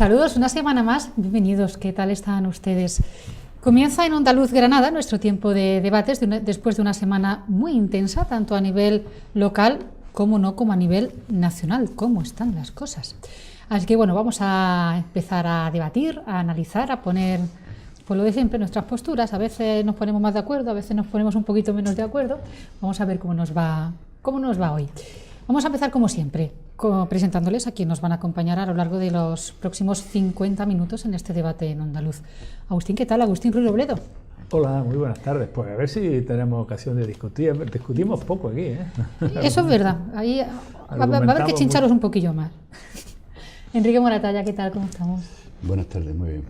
Saludos, una semana más, bienvenidos, ¿qué tal están ustedes? Comienza en Onda Luz Granada nuestro tiempo de debates después de una semana muy intensa, tanto a nivel local como a nivel nacional. ¿Cómo están las cosas? Así que bueno, vamos a empezar a debatir, a analizar, a poner, pues lo de siempre, nuestras posturas. A veces nos ponemos más de acuerdo, a veces nos ponemos un poquito menos de acuerdo. Vamos a ver cómo nos va hoy. Vamos a empezar como siempre, presentándoles a quienes nos van a acompañar a lo largo de los próximos 50 minutos en este debate en Onda Luz. Agustín, ¿qué tal? Agustín Ruiz Robledo. Hola, muy buenas tardes. Pues a ver si tenemos ocasión de discutir. Discutimos poco aquí, ¿eh? Eso es verdad. Ahí va a haber que chincharos un poquillo más. Enrique Moratalla, ¿qué tal? ¿Cómo estamos? Buenas tardes, muy bien.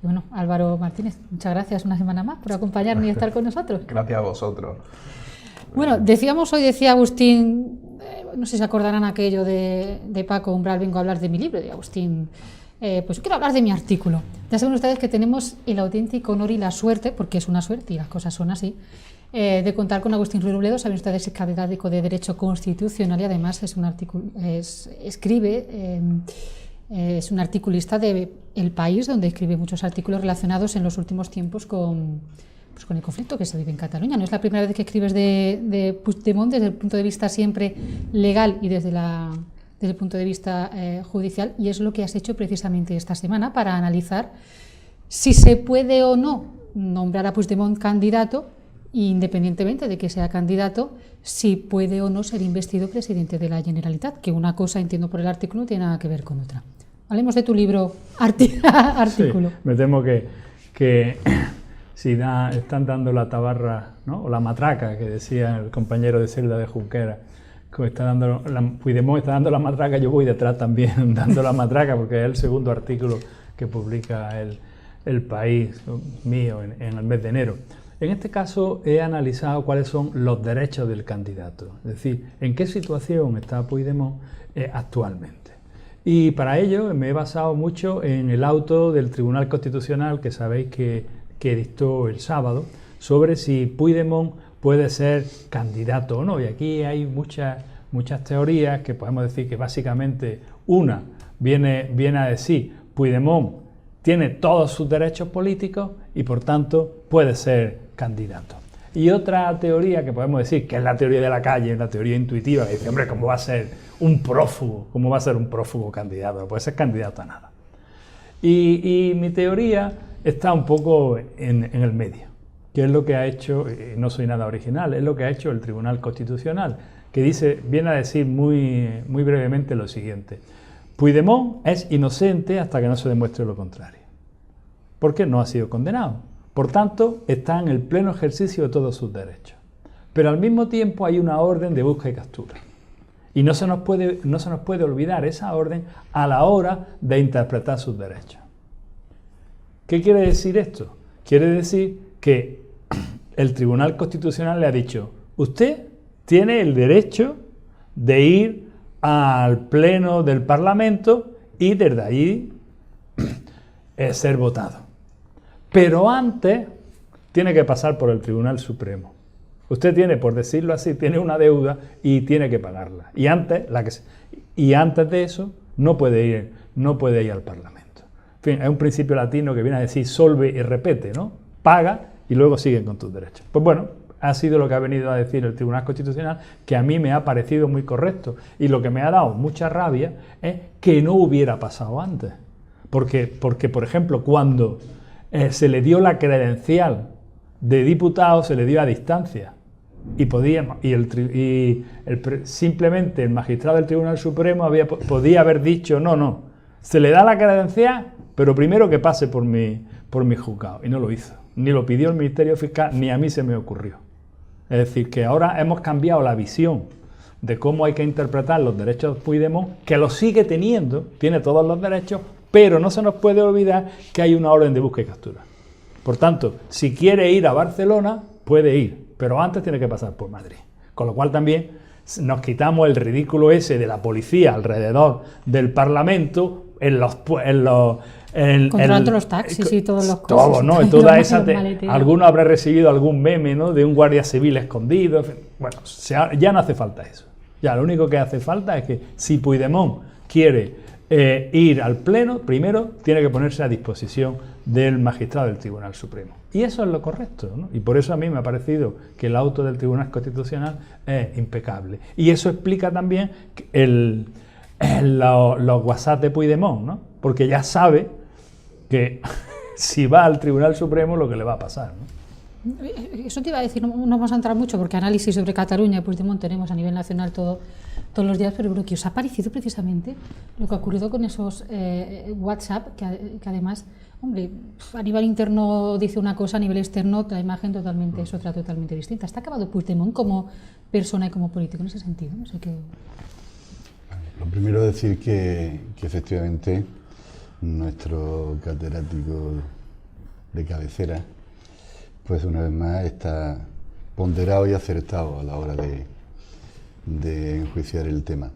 Y bueno, Álvaro Martínez, muchas gracias una semana más por acompañarnos y estar con nosotros. Gracias a vosotros. Bueno, decía Agustín, no sé si se acordarán aquello de Paco Umbral, vengo a hablar de mi libro, de Agustín, pues quiero hablar de mi artículo. Ya saben ustedes que tenemos el auténtico honor y la suerte, porque es una suerte y las cosas son así, de contar con Agustín Ruiz Robledo. Saben ustedes que es catedrático de Derecho Constitucional y además es un articulista de El País, donde escribe muchos artículos relacionados en los últimos tiempos con el conflicto que se vive en Cataluña. No es la primera vez que escribes de Puigdemont desde el punto de vista siempre legal y desde el punto de vista judicial, y es lo que has hecho precisamente esta semana para analizar si se puede o no nombrar a Puigdemont candidato, independientemente de que sea candidato, si puede o no ser investido presidente de la Generalitat, que una cosa, entiendo por el artículo, no tiene nada que ver con otra. Hablemos de tu libro artículo. Sí, me temo que si están dando la tabarra, ¿no?, o la matraca, que decía el compañero de celda de Junquera, que Puigdemont está dando la matraca, yo voy detrás también dando la matraca, porque es el segundo artículo que publica el País mío en el mes de enero. En este caso he analizado cuáles son los derechos del candidato, es decir, en qué situación está Puigdemont actualmente. Y para ello me he basado mucho en el auto del Tribunal Constitucional, que sabéis que dictó el sábado, sobre si Puigdemont puede ser candidato o no. Y aquí hay muchas teorías que podemos decir que básicamente una viene a decir Puigdemont tiene todos sus derechos políticos y por tanto puede ser candidato. Y otra teoría que podemos decir, que es la teoría de la calle, la teoría intuitiva, que dice, hombre, ¿cómo va a ser un prófugo? ¿Cómo va a ser un prófugo candidato? No puede ser candidato a nada. Y mi teoría está un poco en el medio, que es lo que ha hecho, no soy nada original, es lo que ha hecho el Tribunal Constitucional, que viene a decir muy brevemente lo siguiente: Puigdemont es inocente hasta que no se demuestre lo contrario, porque no ha sido condenado, por tanto está en el pleno ejercicio de todos sus derechos, pero al mismo tiempo hay una orden de busca y captura, y no se nos puede olvidar esa orden a la hora de interpretar sus derechos. ¿Qué quiere decir esto? Quiere decir que el Tribunal Constitucional le ha dicho, usted tiene el derecho de ir al Pleno del Parlamento y desde allí ser votado. Pero antes tiene que pasar por el Tribunal Supremo. Usted tiene, por decirlo así, tiene una deuda y tiene que pagarla. Y antes de eso no puede ir al Parlamento. En fin, es un principio latino que viene a decir solve y repete, ¿no? Paga y luego siguen con tus derechos. Pues bueno, ha sido lo que ha venido a decir el Tribunal Constitucional, que a mí me ha parecido muy correcto. Y lo que me ha dado mucha rabia es que no hubiera pasado antes. Porque por ejemplo, cuando se le dio la credencial de diputado, se le dio a distancia. Simplemente el magistrado del Tribunal Supremo podía haber dicho, no, se le da la credencial, pero primero que pase por mi juzgado. Y no lo hizo. Ni lo pidió el Ministerio Fiscal, ni a mí se me ocurrió. Es decir, que ahora hemos cambiado la visión de cómo hay que interpretar los derechos de Puigdemont, que los sigue teniendo, tiene todos los derechos, pero no se nos puede olvidar que hay una orden de busca y captura. Por tanto, si quiere ir a Barcelona, puede ir, pero antes tiene que pasar por Madrid. Con lo cual también nos quitamos el ridículo ese de la policía alrededor del Parlamento, controlando los taxis y todos los cosas. Todo, ¿no? Alguno habrá recibido algún meme, ¿no?, de un guardia civil escondido. Bueno, ya no hace falta eso. Ya lo único que hace falta es que si Puigdemont quiere ir al Pleno, primero tiene que ponerse a disposición del magistrado del Tribunal Supremo. Y eso es lo correcto, ¿no? Y por eso a mí me ha parecido que el auto del Tribunal Constitucional es impecable. Y eso explica también los WhatsApp de Puigdemont, ¿no? Porque ya sabe que si va al Tribunal Supremo lo que le va a pasar, ¿no? Eso te iba a decir, no vamos a entrar mucho porque análisis sobre Cataluña y Puigdemont tenemos a nivel nacional todos los días, pero creo que os ha parecido precisamente lo que ha ocurrido con esos WhatsApp, que además, hombre, a nivel interno dice una cosa, a nivel externo la imagen totalmente es otra totalmente distinta. ¿Está acabado Puigdemont como persona y como político en ese sentido? No sé qué. Lo primero es decir que efectivamente nuestro catedrático de cabecera, pues una vez más está ponderado y acertado a la hora de enjuiciar el tema.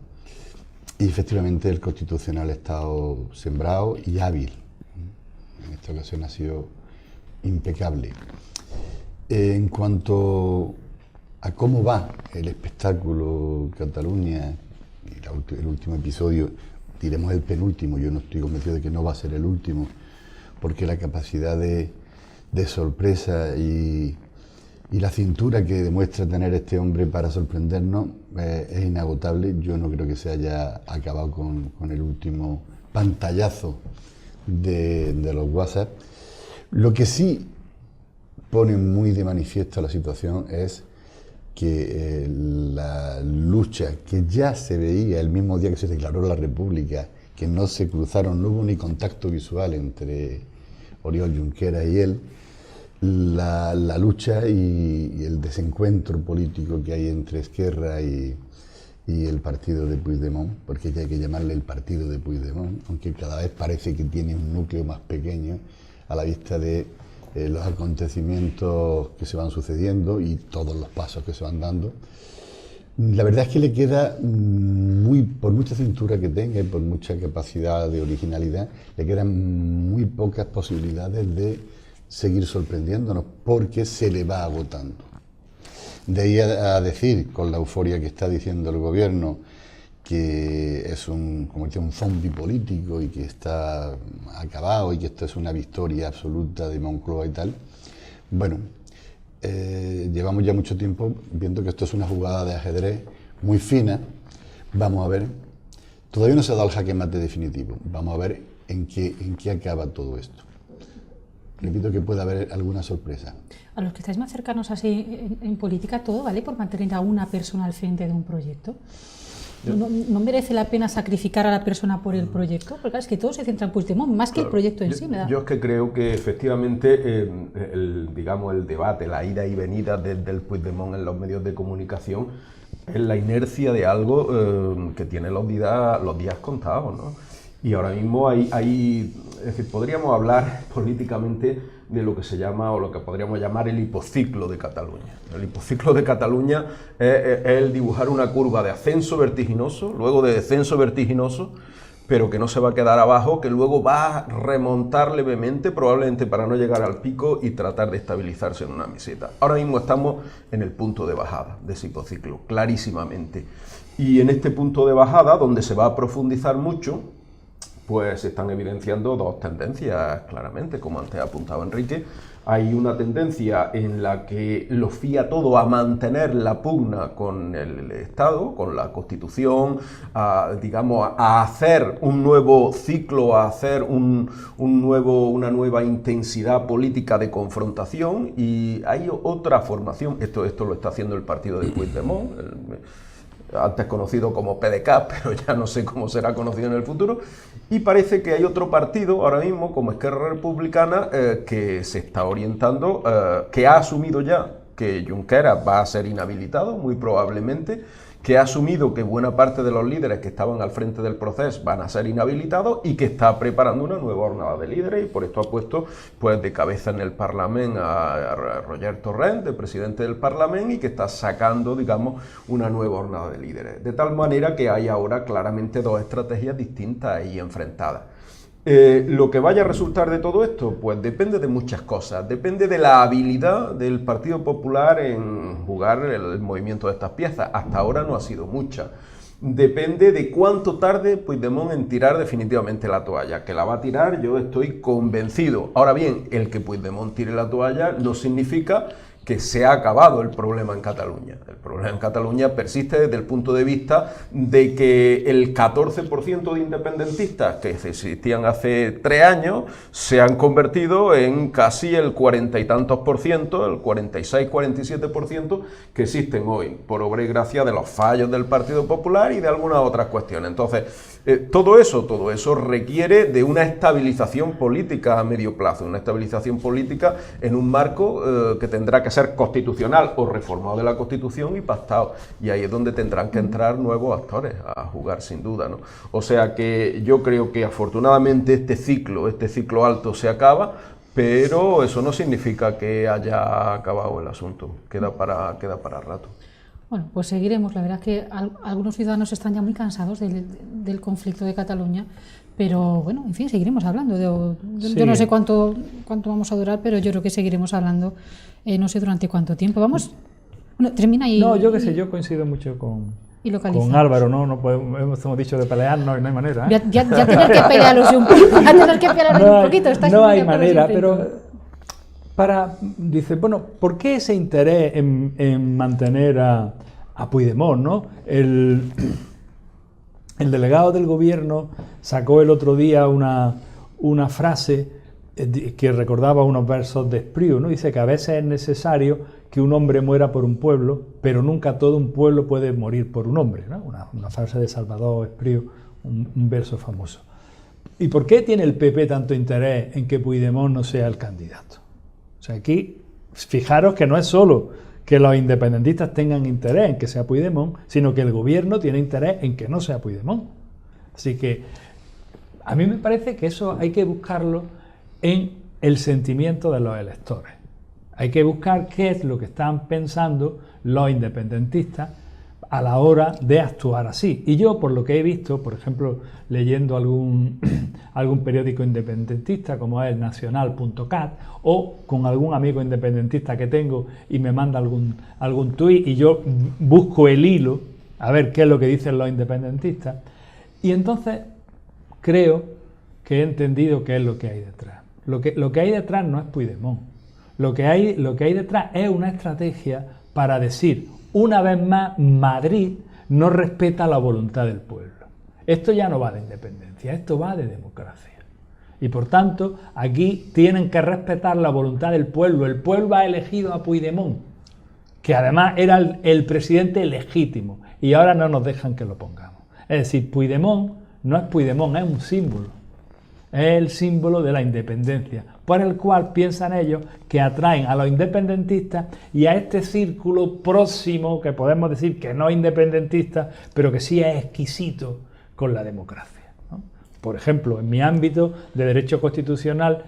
Y efectivamente el Constitucional ha estado sembrado y hábil. En esta ocasión ha sido impecable. En cuanto a cómo va el espectáculo Cataluña, y el último episodio, diremos el penúltimo, yo no estoy convencido de que no va a ser el último, porque la capacidad de sorpresa y la cintura que demuestra tener este hombre para sorprendernos es inagotable. Yo no creo que se haya acabado con el último pantallazo de los WhatsApp. Lo que sí pone muy de manifiesto la situación es que la lucha que ya se veía el mismo día que se declaró la República, que no se cruzaron, no hubo ni contacto visual entre Oriol Junqueras y él, la lucha y el desencuentro político que hay entre Esquerra y el partido de Puigdemont, porque hay que llamarle el partido de Puigdemont, aunque cada vez parece que tiene un núcleo más pequeño a la vista de los acontecimientos que se van sucediendo y todos los pasos que se van dando. La verdad es que le queda, por mucha cintura que tenga y por mucha capacidad de originalidad, le quedan muy pocas posibilidades de seguir sorprendiéndonos, porque se le va agotando. De ahí a decir, con la euforia que está diciendo el gobierno, que es como decía, un zombi político y que está acabado y que esto es una victoria absoluta de Moncloa y tal, bueno, llevamos ya mucho tiempo viendo que esto es una jugada de ajedrez muy fina. Vamos a ver, todavía no se ha dado el jaque mate definitivo, vamos a ver en qué acaba todo esto. Repito que puede haber alguna sorpresa. A los que estáis más cercanos así en política, ¿todo vale por mantener a una persona al frente de un proyecto? ¿No merece la pena sacrificar a la persona por el proyecto? Porque claro, es que todo se centra en Puigdemont, más que el proyecto en sí. Yo es que creo que efectivamente el debate, la ida y venida del Puigdemont en los medios de comunicación es la inercia de algo que tiene los días contados, ¿no? Y ahora mismo es decir, podríamos hablar políticamente de lo que se llama, o lo que podríamos llamar, el hipociclo de Cataluña. El hipociclo de Cataluña es el dibujar una curva de ascenso vertiginoso, luego de descenso vertiginoso, pero que no se va a quedar abajo, que luego va a remontar levemente, probablemente para no llegar al pico y tratar de estabilizarse en una meseta. Ahora mismo estamos en el punto de bajada de ese hipociclo, clarísimamente. Y en este punto de bajada, donde se va a profundizar mucho, pues se están evidenciando dos tendencias claramente, como antes ha apuntado Enrique. Hay una tendencia en la que lo fía todo a mantener la pugna con el Estado, con la Constitución, a hacer un nuevo ciclo, a hacer una nueva intensidad política de confrontación, y hay otra formación, esto lo está haciendo el partido de Puigdemont, antes conocido como PDeCAT, pero ya no sé cómo será conocido en el futuro, y parece que hay otro partido ahora mismo, como Esquerra Republicana, que se está orientando, que ha asumido ya que Junqueras va a ser inhabilitado, muy probablemente, que ha asumido que buena parte de los líderes que estaban al frente del proceso van a ser inhabilitados y que está preparando una nueva jornada de líderes, y por esto ha puesto pues de cabeza en el Parlamento a Roger Torrent, de presidente del Parlamento, y que está sacando, digamos, una nueva jornada de líderes. De tal manera que hay ahora claramente dos estrategias distintas y enfrentadas. Lo que vaya a resultar de todo esto, pues depende de muchas cosas. Depende de la habilidad del Partido Popular en jugar el movimiento de estas piezas. Hasta ahora no ha sido mucha. depende de cuánto tarde Puigdemont en tirar definitivamente la toalla. Que la va a tirar, yo estoy convencido. Ahora bien, el que Puigdemont tire la toalla no significa que se ha acabado el problema en Cataluña. El problema en Cataluña persiste desde el punto de vista de que el 14% de independentistas que existían hace 3 años se han convertido en casi el 40 y tantos por ciento, el 46, 47% que existen hoy, por obra y gracia de los fallos del Partido Popular y de algunas otras cuestiones. Entonces, todo eso requiere de una estabilización política a medio plazo, una estabilización política en un marco que tendrá que ser constitucional o reformado de la Constitución y pactado. Y ahí es donde tendrán que entrar nuevos actores a jugar, sin duda, ¿no? O sea que yo creo que afortunadamente este ciclo alto se acaba, pero eso no significa que haya acabado el asunto, queda para rato. Bueno, pues seguiremos. La verdad es que algunos ciudadanos están ya muy cansados del conflicto de Cataluña, pero bueno, en fin, seguiremos hablando. Yo no sé cuánto vamos a durar, pero yo creo que seguiremos hablando, no sé durante cuánto tiempo. Vamos, bueno, termina y... No, yo qué sé, yo coincido mucho con Álvaro, ¿no? Hemos dicho de pelear, no hay manera, ¿eh? Ya tener que pelearlos un poquito. No hay manera, pero... dice, bueno, ¿por qué ese interés en mantener a Puigdemont, ¿no? El delegado del gobierno sacó el otro día una frase que recordaba unos versos de Espriu, ¿no? Dice que a veces es necesario que un hombre muera por un pueblo, pero nunca todo un pueblo puede morir por un hombre, ¿no? Una frase de Salvador Espriu, un verso famoso. ¿Y por qué tiene el PP tanto interés en que Puigdemont no sea el candidato? O sea, aquí, fijaros que no es solo que los independentistas tengan interés en que sea Puigdemont, sino que el gobierno tiene interés en que no sea Puigdemont. Así que a mí me parece que eso hay que buscarlo en el sentimiento de los electores. Hay que buscar qué es lo que están pensando los independentistas a la hora de actuar así. Y yo, por lo que he visto, por ejemplo, leyendo algún periódico independentista como es el nacional.cat, o con algún amigo independentista que tengo y me manda algún tuit y yo busco el hilo a ver qué es lo que dicen los independentistas, y entonces creo que he entendido qué es lo que hay detrás. Lo que hay detrás no es Puigdemont. Lo que hay detrás es una estrategia para decir: una vez más, Madrid no respeta la voluntad del pueblo. Esto ya no va de independencia, esto va de democracia. Y por tanto, aquí tienen que respetar la voluntad del pueblo. El pueblo ha elegido a Puigdemont, que además era el presidente legítimo, y ahora no nos dejan que lo pongamos. Es decir, Puigdemont no es Puigdemont, es un símbolo. Es el símbolo de la independencia, por el cual piensan ellos que atraen a los independentistas y a este círculo próximo, que podemos decir que no es independentista, pero que sí es exquisito con la democracia, ¿no? Por ejemplo, en mi ámbito de derecho constitucional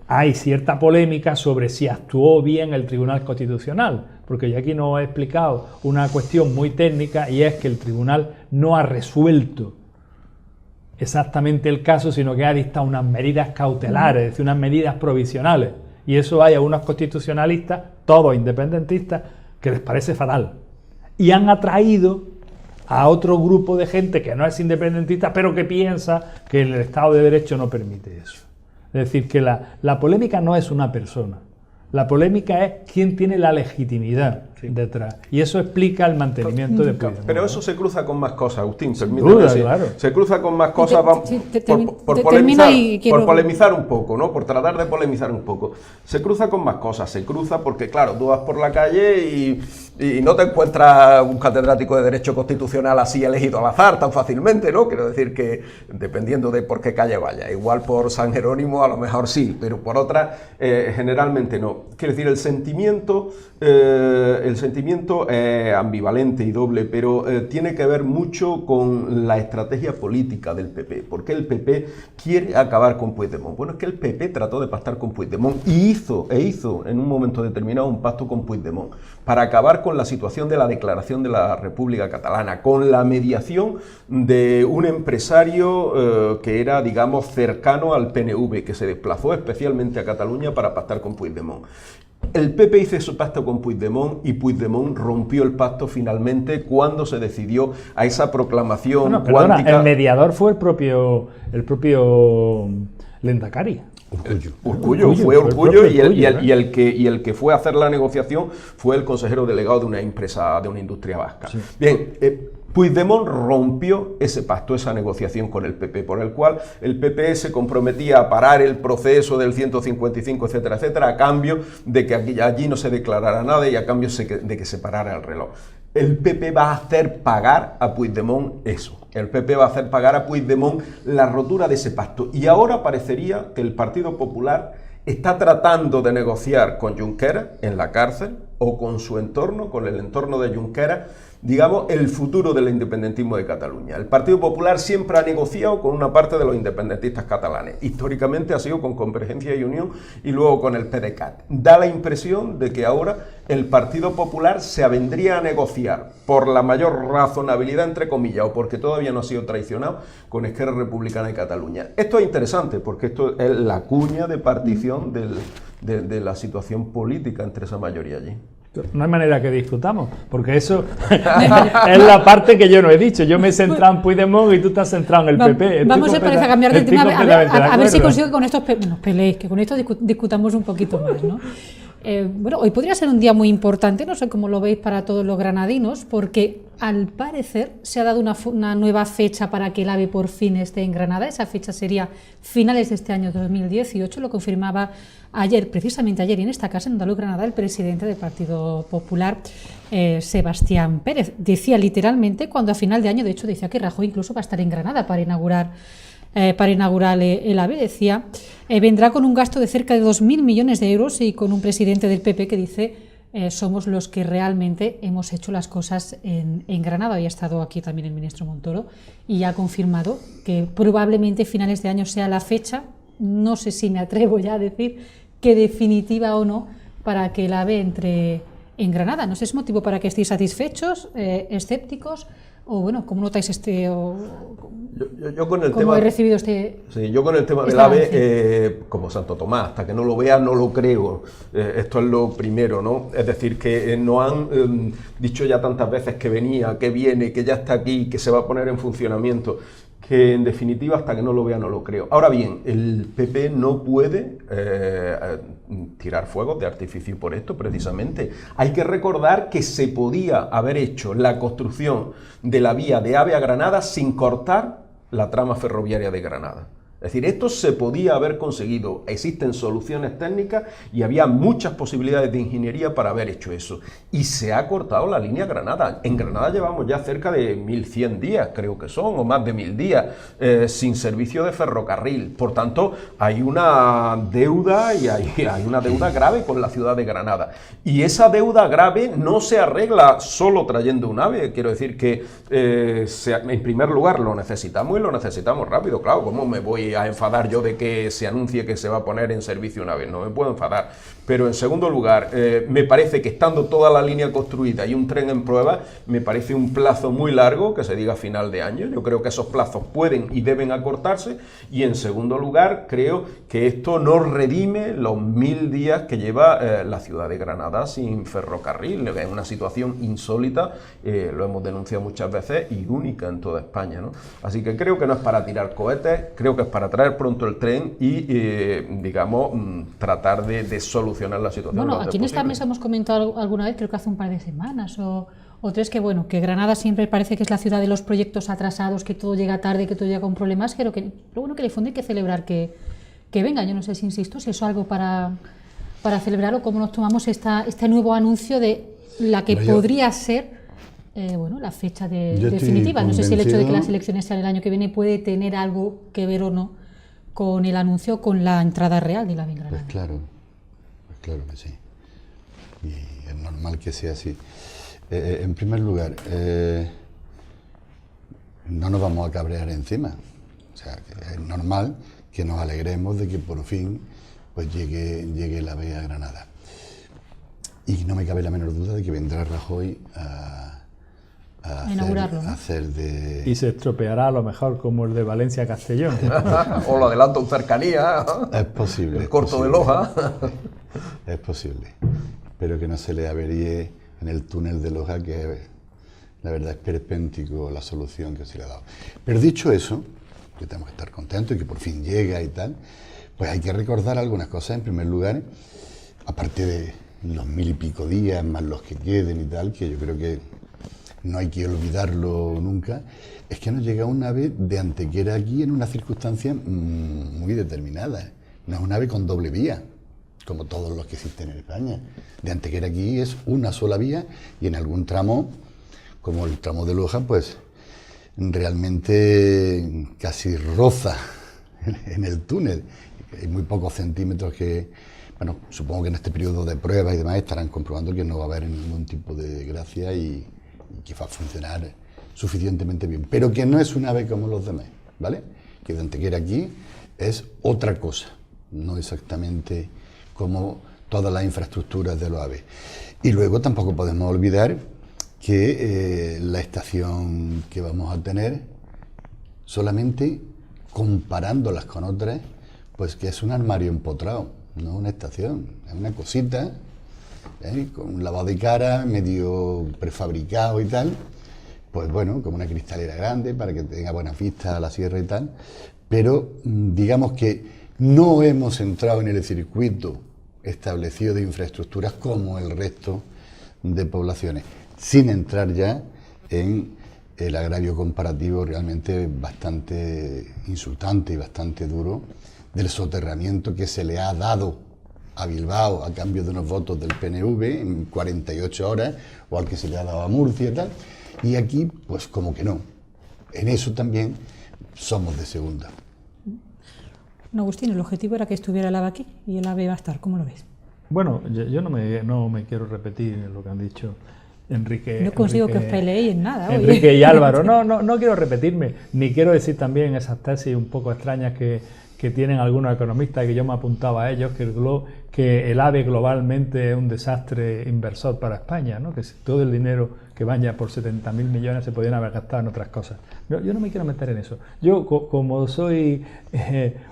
hay cierta polémica sobre si actuó bien el Tribunal Constitucional, porque yo aquí no he explicado una cuestión muy técnica, y es que el tribunal no ha resuelto exactamente el caso, sino que ha dictado unas medidas cautelares, es decir, unas medidas provisionales, y eso hay a unos constitucionalistas, todos independentistas, que les parece fatal, y han atraído a otro grupo de gente que no es independentista, pero que piensa que el Estado de Derecho no permite eso. Es decir, que la polémica no es una persona, la polémica es quién tiene la legitimidad detrás. Y eso explica el mantenimiento de Puigdemont. Pero eso se cruza con más cosas, Agustín, permíteme. Claro. Se cruza con más cosas, por polemizar un poco, ¿no? Por tratar de polemizar un poco. Se cruza con más cosas, se cruza porque, claro, tú vas por la calle y no te encuentras un catedrático de Derecho Constitucional así elegido al azar tan fácilmente, ¿no? Quiero decir que, dependiendo de por qué calle vaya, igual por San Jerónimo a lo mejor sí, pero por otra generalmente no. Quiero decir, el sentimiento es ambivalente y doble, pero tiene que ver mucho con la estrategia política del PP. ¿Por qué el PP quiere acabar con Puigdemont? Bueno, es que el PP trató de pactar con Puigdemont y hizo en un momento determinado un pacto con Puigdemont para acabar con la situación de la declaración de la República Catalana, con la mediación de un empresario que era, digamos, cercano al PNV, que se desplazó especialmente a Cataluña para pactar con Puigdemont. El PP hizo su pacto con Puigdemont y Puigdemont rompió el pacto finalmente cuando se decidió a esa proclamación Bueno, perdona, cuántica. el mediador fue el propio Lehendakari. Urkullu, fue Urkullu y el que fue a hacer la negociación fue el consejero delegado de una empresa, de una industria vasca. Sí. Bien, Puigdemont rompió ese pacto, esa negociación con el PP, por el cual el PP se comprometía a parar el proceso del 155, etcétera, etcétera, a cambio de que allí no se declarara nada y a cambio de que se parara el reloj. El PP va a hacer pagar a Puigdemont eso. El PP va a hacer pagar a Puigdemont la rotura de ese pacto. Y ahora parecería que el Partido Popular está tratando de negociar con Junqueras en la cárcel o con su entorno, con el entorno de Junqueras, digamos, el futuro del independentismo de Cataluña. El Partido Popular siempre ha negociado con una parte de los independentistas catalanes. Históricamente ha sido con Convergencia y Unión y luego con el PDeCAT. Da la impresión de que ahora el Partido Popular se avendría a negociar por la mayor razonabilidad, entre comillas, o porque todavía no ha sido traicionado, con Esquerra Republicana de Cataluña. Esto es interesante porque esto es la cuña de partición de la situación política entre esa mayoría allí. No hay manera que discutamos, porque eso es la parte que yo no he dicho. Yo me he centrado en Puigdemont y tú estás centrado en el PP. Vamos a cambiar de tema, a ver si consigo que con estos nos peleéis, que con esto discutamos un poquito más, ¿no? Bueno, hoy podría ser un día muy importante, no sé cómo lo veis para todos los granadinos, porque al parecer se ha dado una nueva fecha para que el AVE por fin esté en Granada. Esa fecha sería finales de este año 2018, lo confirmaba ayer, precisamente ayer, en esta casa en Andaluz Granada, el presidente del Partido Popular, Sebastián Pérez. Decía literalmente, cuando a final de año, de hecho decía que Rajoy incluso va a estar en Granada para inaugurar el AVE, decía, vendrá con un gasto de cerca de 2.000 millones de euros y con un presidente del PP que dice somos los que realmente hemos hecho las cosas en Granada. Había estado aquí también el ministro Montoro y ha confirmado que probablemente finales de año sea la fecha, no sé si me atrevo ya a decir que definitiva o no, para que el AVE entre en Granada. No sé si es motivo para que estéis satisfechos, escépticos, o bueno, ¿cómo notáis yo con el ¿cómo tema, he recibido este? Sí, yo con el tema del AVE, como Santo Tomás, hasta que no lo vea no lo creo. Esto es lo primero, ¿no? Es decir, que nos han dicho ya tantas veces que venía, que viene, que ya está aquí, que se va a poner en funcionamiento, que en definitiva hasta que no lo vea no lo creo. Ahora bien, el PP no puede tirar fuegos de artificio por esto precisamente. Hay que recordar que se podía haber hecho la construcción de la vía de AVE a Granada sin cortar la trama ferroviaria de Granada. Es decir, esto se podía haber conseguido, existen soluciones técnicas y había muchas posibilidades de ingeniería para haber hecho eso. Y se ha cortado la línea Granada. En Granada llevamos ya cerca de 1.100 días, creo que son, o más de 1.000 días, sin servicio de ferrocarril. Por tanto, hay una deuda y hay una deuda grave con la ciudad de Granada. Y esa deuda grave no se arregla solo trayendo un AVE. Quiero decir que, en primer lugar, lo necesitamos y lo necesitamos rápido. Claro, ¿cómo me voy a enfadar yo de que se anuncie que se va a poner en servicio una vez? No me puedo enfadar. Pero en segundo lugar, me parece que estando toda la línea construida y un tren en prueba, me parece un plazo muy largo, que se diga final de año. Yo creo que esos plazos pueden y deben acortarse. Y en segundo lugar, creo que esto no redime los 1.000 días que lleva la ciudad de Granada sin ferrocarril. Es una situación insólita, lo hemos denunciado muchas veces, y única en toda España, ¿no? Así que creo que no es para tirar cohetes, creo que es para traer pronto el tren y, digamos, tratar de solucionar la situación. Bueno, aquí en esta mesa hemos comentado alguna vez, creo que hace un par de semanas o tres, que bueno, que Granada siempre parece que es la ciudad de los proyectos atrasados, que todo llega tarde, que todo llega con problemas, pero bueno, que en el fondo hay que celebrar que venga. Yo no sé si insisto, si eso es algo para celebrar o cómo nos tomamos este nuevo anuncio de la que podría ser bueno, la fecha definitiva. No sé si el hecho de que las elecciones sean el año que viene puede tener algo que ver o no con el anuncio, con la entrada real de la AVE Granada. Pues claro que sí. Y es normal que sea así. En primer lugar, no nos vamos a cabrear encima. O sea, es normal que nos alegremos de que por fin pues llegue la AVE a Granada. Y no me cabe la menor duda de que vendrá Rajoy a inaugurarlo, ¿no? Y se estropeará a lo mejor como el de Valencia-Castellón. O lo adelanto en cercanía. Es posible. El corto de Loja. Es posible. pero que no se le averíe en el túnel de Loja, que la verdad es perpéntico la solución que se le ha dado. Pero dicho eso, que tenemos que estar contentos y que por fin llega y tal, pues hay que recordar algunas cosas. En primer lugar, aparte de los 1000 y pico días, más los que queden y tal, que yo creo que no hay que olvidarlo nunca, es que nos llega una ave de Antequera aquí en una circunstancia muy determinada. No es una ave con doble vía, como todos los que existen en España. De Antequera aquí es una sola vía y en algún tramo, como el tramo de Loja, pues realmente casi roza en el túnel. Hay muy pocos centímetros que, bueno, supongo que en este periodo de pruebas y demás estarán comprobando que no va a haber ningún tipo de gracia y que va a funcionar suficientemente bien. Pero que no es un ave como los demás, ¿vale? Que de Antequera aquí es otra cosa, no exactamente como todas las infraestructuras de los aves. Y luego tampoco podemos olvidar que la estación que vamos a tener, solamente comparándolas con otras, pues que es un armario empotrado, no una estación, es una cosita, con un lavado de cara medio prefabricado y tal, pues bueno, como una cristalera grande para que tenga buena vista a la sierra y tal, pero digamos que no hemos entrado en el circuito establecido de infraestructuras como el resto de poblaciones, sin entrar ya en el agravio comparativo realmente bastante insultante y bastante duro del soterramiento que se le ha dado a Bilbao a cambio de unos votos del PNV en 48 horas, o al que se le ha dado a Murcia y tal, y aquí pues como que no. En eso también somos de segunda. No, Agustín, el objetivo era que estuviera el AVE aquí y el AVE va a estar, ¿cómo lo ves? Bueno, yo no me quiero repetir lo que han dicho Enrique. No consigo que os peleéis en nada. Oye. Enrique y Álvaro. No quiero repetirme, ni quiero decir también esas tesis un poco extrañas que tienen algunos economistas, que yo me apuntaba a ellos, que el AVE globalmente es un desastre inversor para España, ¿no? Que todo el dinero que vaya por 70.000 millones se podrían haber gastado en otras cosas. Yo no me quiero meter en eso. Yo, como soy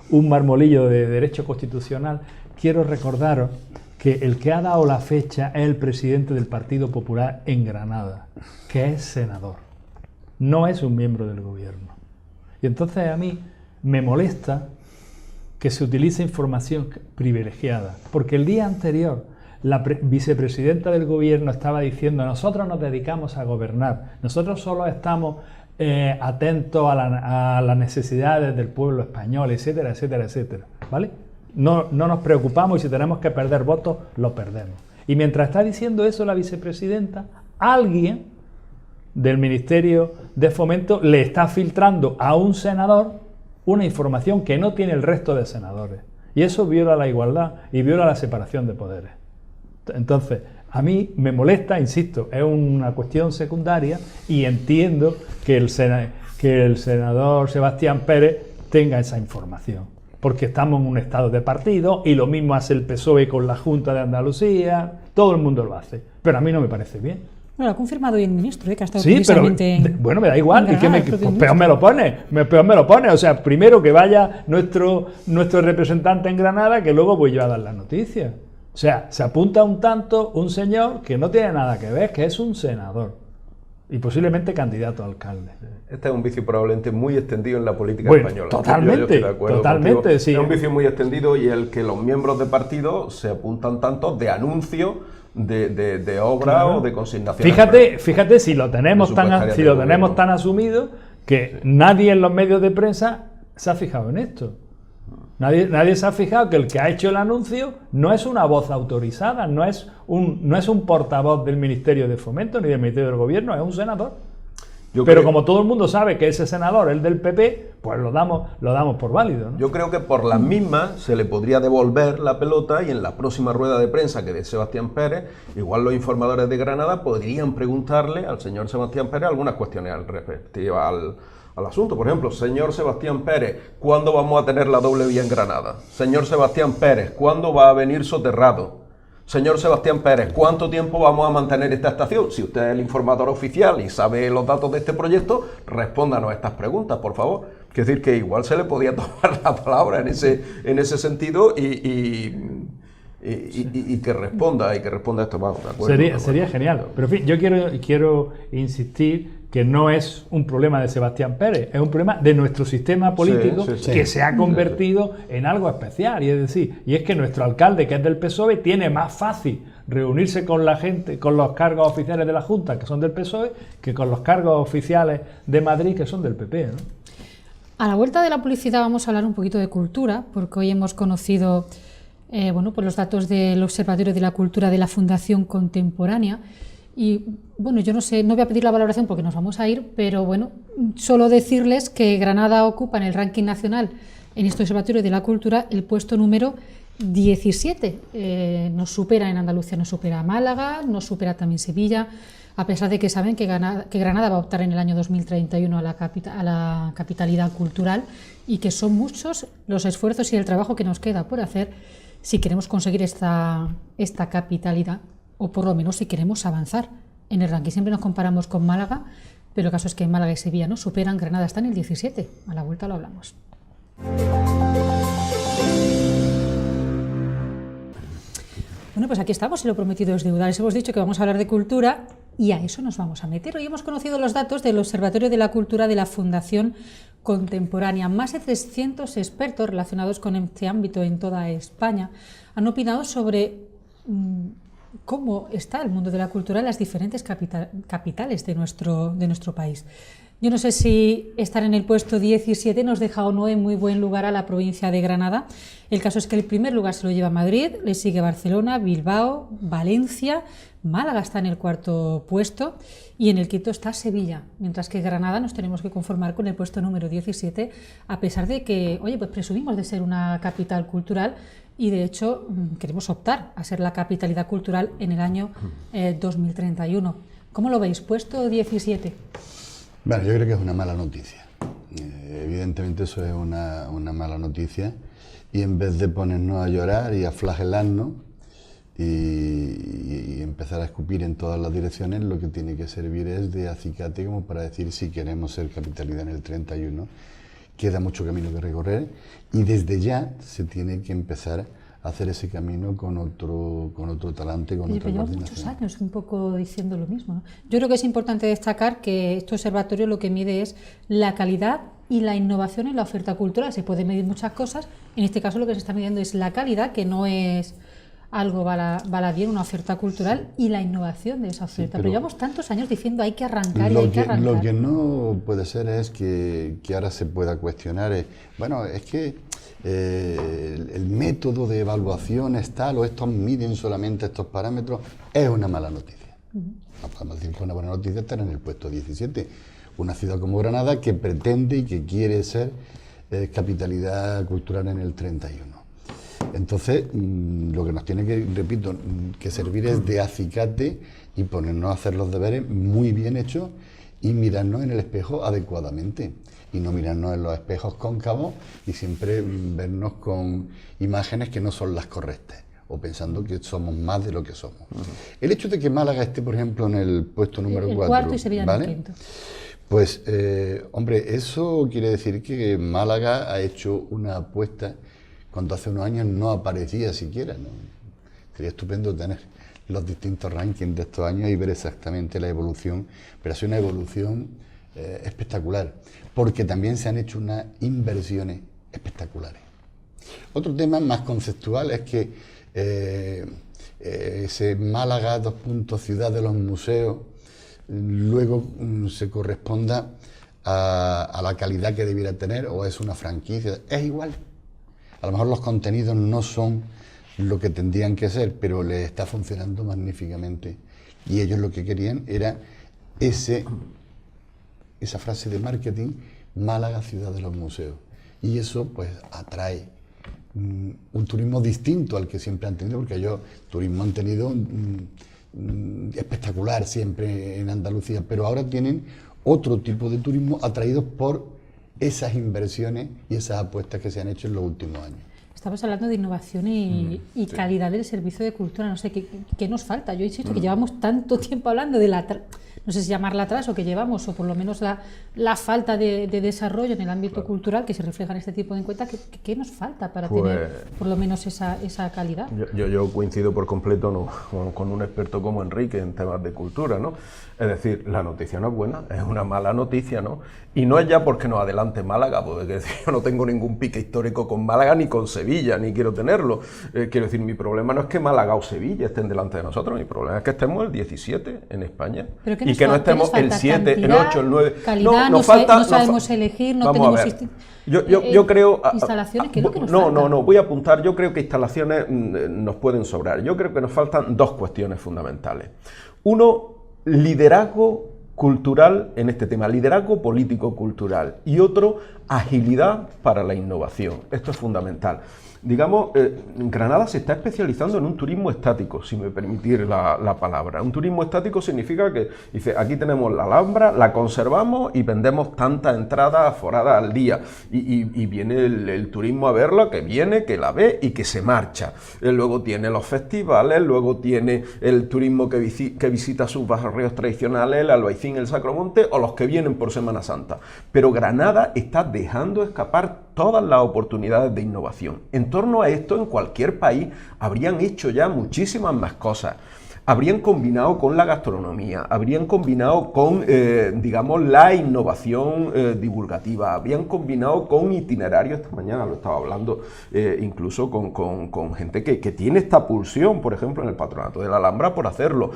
un marmolillo de derecho constitucional, quiero recordaros que el que ha dado la fecha es el presidente del Partido Popular en Granada, que es senador, no es un miembro del gobierno. Y entonces a mí me molesta que se utilice información privilegiada, porque el día anterior la vicepresidenta del gobierno estaba diciendo: nosotros nos dedicamos a gobernar, nosotros solo estamos atentos a las necesidades del pueblo español, etcétera, etcétera, etcétera, ¿vale? No nos preocupamos, y si tenemos que perder votos, lo perdemos. Y mientras está diciendo eso la vicepresidenta, alguien del Ministerio de Fomento le está filtrando a un senador una información que no tiene el resto de senadores. Y eso viola la igualdad y viola la separación de poderes. Entonces, a mí me molesta, insisto, es una cuestión secundaria, y entiendo que el senador Sebastián Pérez tenga esa información, porque estamos en un estado de partido, y lo mismo hace el PSOE con la Junta de Andalucía, todo el mundo lo hace, pero a mí no me parece bien. Bueno, lo ha confirmado hoy el ministro, que ha estado sí, precisamente pero bueno, me da igual, en Granada, pues peor me lo pone, o sea, primero que vaya nuestro representante en Granada, que luego voy yo a dar las noticias. O sea, se apunta un tanto un señor que no tiene nada que ver, que es un senador y posiblemente candidato a alcalde. Este es un vicio probablemente muy extendido en la política española. Totalmente, yo estoy de acuerdo totalmente, contigo. sí. Es un vicio muy extendido, y el que los miembros de partido se apuntan tanto de anuncios de obra, claro, o de consignación. Fíjate si lo tenemos tan asumido, que nadie en los medios de prensa se ha fijado en esto. Nadie se ha fijado que el que ha hecho el anuncio no es una voz autorizada, no es un portavoz del Ministerio de Fomento ni del Ministerio del Gobierno, es un senador. Pero como todo el mundo sabe que ese senador es del PP, pues lo damos por válido, ¿no? Yo creo que por las mismas se le podría devolver la pelota, y en la próxima rueda de prensa que dé Sebastián Pérez, igual los informadores de Granada podrían preguntarle al señor Sebastián Pérez algunas cuestiones al respecto al asunto. Por ejemplo, señor Sebastián Pérez, ¿cuándo vamos a tener la doble vía en Granada? Señor Sebastián Pérez, ¿cuándo va a venir soterrado? Señor Sebastián Pérez, ¿cuánto tiempo vamos a mantener esta estación? Si usted es el informador oficial y sabe los datos de este proyecto, respóndanos a estas preguntas, por favor. Quiero decir que igual se le podía tomar la palabra en ese sentido, y y que responda a esto. Vamos, de acuerdo, Sería genial. Pero en fin, yo quiero insistir que no es un problema de Sebastián Pérez, es un problema de nuestro sistema político que se ha convertido en algo especial. Y es que nuestro alcalde, que es del PSOE, tiene más fácil reunirse con la gente, con los cargos oficiales de la Junta, que son del PSOE, que con los cargos oficiales de Madrid, que son del PP, ¿no? A la vuelta de la publicidad vamos a hablar un poquito de cultura, porque hoy hemos conocido pues los datos del Observatorio de la Cultura de la Fundación Contemporánea. Y bueno, yo no sé, no voy a pedir la valoración porque nos vamos a ir, pero bueno, solo decirles que Granada ocupa en el ranking nacional en este Observatorio de la Cultura el puesto número 17. Nos supera en Andalucía, nos supera a Málaga, nos supera también Sevilla, a pesar de que saben que Granada va a optar en el año 2031 a la capitalidad cultural, y que son muchos los esfuerzos y el trabajo que nos queda por hacer si queremos conseguir esta capitalidad, o por lo menos si queremos avanzar en el ranking. Siempre nos comparamos con Málaga, pero el caso es que Málaga y Sevilla no superan, Granada está en el 17. A la vuelta lo hablamos. Bueno, pues aquí estamos, y lo prometido es deuda. Les hemos dicho que vamos a hablar de cultura y a eso nos vamos a meter. Hoy hemos conocido los datos del Observatorio de la Cultura de la Fundación Contemporánea. Más de 300 expertos relacionados con este ámbito en toda España han opinado sobre cómo está el mundo de la cultura en las diferentes capitales de nuestro país. Yo no sé si estar en el puesto 17 nos deja o no en muy buen lugar a la provincia de Granada. El caso es que el primer lugar se lo lleva Madrid, le sigue Barcelona, Bilbao, Valencia, Málaga está en el cuarto puesto y en el quinto está Sevilla, mientras que Granada nos tenemos que conformar con el puesto número 17, a pesar de que, oye, pues presumimos de ser una capital cultural y de hecho queremos optar a ser la capitalidad cultural en el año 2031. ¿Cómo lo veis? Puesto 17. Bueno, yo creo que es una mala noticia. Evidentemente eso es una mala noticia, y en vez de ponernos a llorar y a flagelarnos y empezar a escupir en todas las direcciones, lo que tiene que servir es de acicate como para decir si queremos ser capitalidad en el 31. Queda mucho camino que recorrer y desde ya se tiene que empezar a hacer ese camino con otro talante, con otra llevamos muchos años un poco diciendo lo mismo, ¿no? Yo creo que es importante destacar que este observatorio lo que mide es la calidad y la innovación en la oferta cultural. Se puede medir muchas cosas, en este caso lo que se está midiendo es la calidad, que no es algo baladí, una oferta cultural, y la innovación de esa oferta. Pero llevamos tantos años diciendo hay que arrancar y hay que arrancar. Lo que no puede ser es que ahora se pueda cuestionar, bueno, es que el método de evaluación es tal, o estos miden solamente estos parámetros. Es una mala noticia. No podemos decir que una buena noticia estar en el puesto 17. Una ciudad como Granada que pretende y que quiere ser capitalidad cultural en el 31. Entonces, lo que nos tiene que, repito, que servir es de acicate y ponernos a hacer los deberes muy bien hechos y mirarnos en el espejo adecuadamente. Y no mirarnos en los espejos cóncavos y siempre vernos con imágenes que no son las correctas, o pensando que somos más de lo que somos. El hecho de que Málaga esté, por ejemplo, en el puesto número 4, cuarto y Sevilla, ¿vale?, en el quinto. Pues, hombre, eso quiere decir que Málaga ha hecho una apuesta cuando hace unos años no aparecía siquiera, ¿no? Sería estupendo tener los distintos rankings de estos años y ver exactamente la evolución, pero ha sido una evolución espectacular, porque también se han hecho unas inversiones espectaculares. Otro tema más conceptual es que ese Málaga, ciudad de los museos, luego se corresponda a la calidad que debiera tener, o es una franquicia, es igual. A lo mejor los contenidos no son lo que tendrían que ser, pero les está funcionando magníficamente. Y ellos lo que querían era esa frase de marketing, Málaga, ciudad de los museos. Y eso pues atrae un turismo distinto al que siempre han tenido, porque ellos turismo han tenido espectacular siempre en Andalucía, pero ahora tienen otro tipo de turismo atraídos por esas inversiones y esas apuestas que se han hecho en los últimos años. Estabas hablando de innovación y calidad del servicio de cultura. No sé, ¿qué nos falta? Yo insisto que llevamos tanto tiempo hablando de no sé si llamarla atraso que llevamos, o por lo menos la falta de desarrollo en el ámbito cultural que se refleja en este tipo de encuestas. ¿Qué nos falta para tener por lo menos esa calidad? Yo coincido por completo con un experto como Enrique en temas de cultura, ¿no? Es decir, la noticia no es buena, es una mala noticia, ¿no? Y no es ya porque nos adelante Málaga, porque yo no tengo ningún pique histórico con Málaga ni con Sevilla, ni quiero tenerlo. Quiero decir, mi problema no es que Málaga o Sevilla estén delante de nosotros, mi problema es que estemos el 17 en España y que no estemos el 7, el 8, el 9. Calidad, no sabemos elegir, no tenemos yo creo instalaciones, ¿qué es lo que nos falta? No, voy a apuntar. Yo creo que instalaciones nos pueden sobrar. Yo creo que nos faltan dos cuestiones fundamentales. Uno, liderazgo cultural en este tema, liderazgo político-cultural, y otro, agilidad para la innovación. Esto es fundamental. Digamos, Granada se está especializando en un turismo estático, si me permitir la palabra. Un turismo estático significa que, dice, aquí tenemos la Alhambra, la conservamos y vendemos tantas entradas aforadas al día. Y viene el turismo a verla, que viene, que la ve y que se marcha. Luego tiene los festivales, luego tiene el turismo que visita sus barrios tradicionales, el Albaicín, el Sacromonte, o los que vienen por Semana Santa. Pero Granada está dejando escapar todas las oportunidades de innovación. En torno a esto, en cualquier país habrían hecho ya muchísimas más cosas. Habrían combinado con la gastronomía, habrían combinado con, digamos, la innovación divulgativa, habrían combinado con itinerarios. Esta mañana lo estaba hablando incluso con gente que tiene esta pulsión, por ejemplo, en el Patronato de la Alhambra por hacerlo,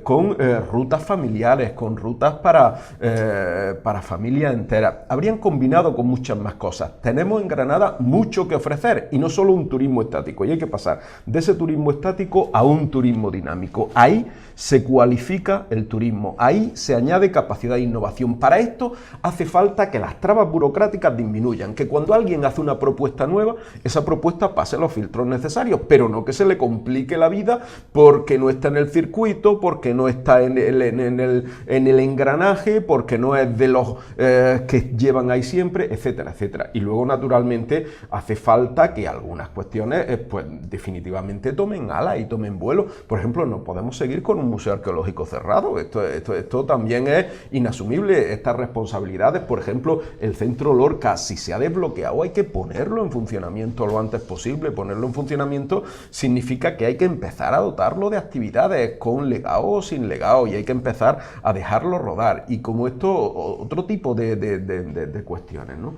con rutas familiares, con rutas para familias enteras. Habrían combinado con muchas más cosas. Tenemos en Granada mucho que ofrecer, y no solo un turismo estático, y hay que pasar de ese turismo estático a un turismo dinámico. Ahí se cualifica el turismo, ahí se añade capacidad de innovación. Para esto hace falta que las trabas burocráticas disminuyan, que cuando alguien hace una propuesta nueva, esa propuesta pase los filtros necesarios, pero no que se le complique la vida porque no está en el circuito, porque no está en el engranaje, porque no es de los que llevan ahí siempre, etcétera, etcétera. Y luego, naturalmente, hace falta que algunas cuestiones pues definitivamente tomen ala y tomen vuelo. Por ejemplo, no podemos seguir con un museo arqueológico cerrado. Esto también es inasumible. Estas responsabilidades, por ejemplo, el Centro Lorca, si se ha desbloqueado, hay que ponerlo en funcionamiento lo antes posible. Ponerlo en funcionamiento significa que hay que empezar a dotarlo de actividades con legado o sin legado, y hay que empezar a dejarlo rodar. Y como esto, otro tipo de cuestiones, ¿no?